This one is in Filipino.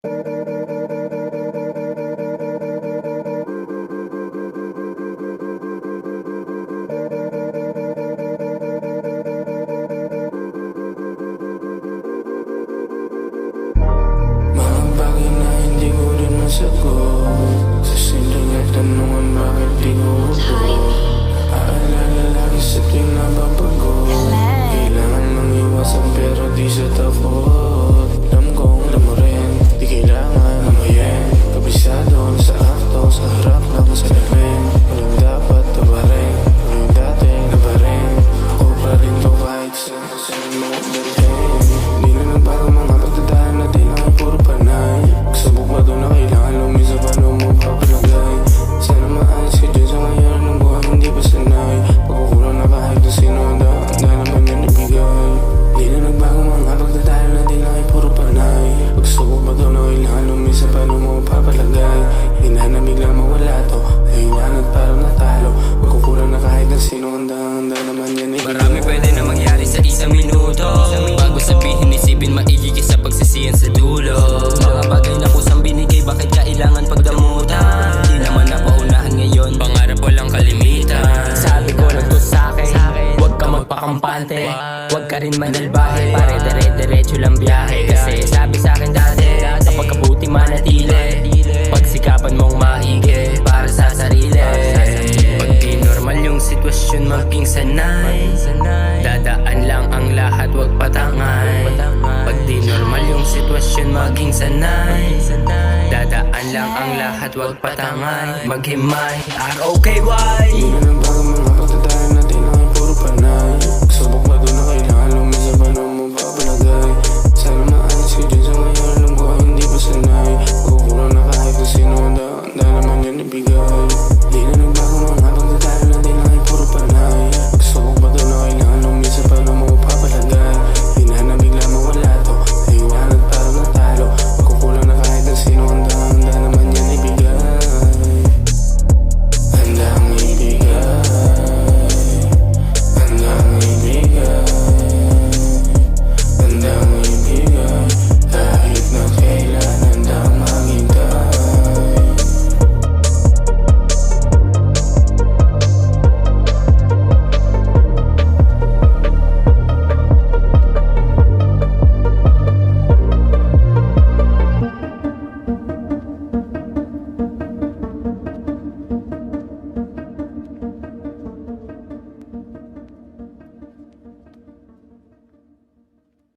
Mga bagay na hindi ko rin masagot. Sa simpleng katanungan, bakit di ko hugot? Aalala lagi sa tuwing nababago. Kailangan mangiwasan pero di sa takot. Alam kong alam mo rin, di kailangan amayin. Kabisado na sa akto, sa harap lang sa lamin. Walang dapat tawarin, walang dating nabarin. Ako pa rin to kahit saan mo dalhin. Di na nagbago mga pagdadaan natin ay puro panay. Pagsubok ba doon na kailangan lumisa paano mo papalagay. Sana maayos ka dyan sa ngayon ng buhay hindi pa sanay. Pagkukulang na kahit na sino handa naman yan ibigay. Di na nagbago mga pagdadaan natin ay puro panay. Pagsubok ba doon na kailangan lumisa paano mo papalagay. Hina na bigla mawala to, ay hinanat parang natalo. Pagkukulang na kahit na sino handa naman yan ibigay. Marami pwede na mangyari sa isang minuto. Bago sabihin isipin maigi sa pagsisiyan sa dulo. Mga bagay na kusang binigay, bakit kailangan pagdamutan? Di naman napaunahan ngayon, pangarap walang kalimitan. Sabi ko lang to sa'kin, huwag ka magpakampante. Huwag ka rin manalbahe, pare dire-diretso lang biyahe. Kasi sabi sa'kin dati, sa pagkabuti manatili. Pagsikapan mong maigi, para sa sarili. Pag di normal yung sitwasyon, maging sanay. Dadaan lang ang lahat, wag patangay. Pag di normal yung sitwasyon, maging sanay. Dadaan lang ang lahat, wag patangay. Maghimay, R-O-K-Y. Di na nagbago mga pagdadaan natin ay puro panay.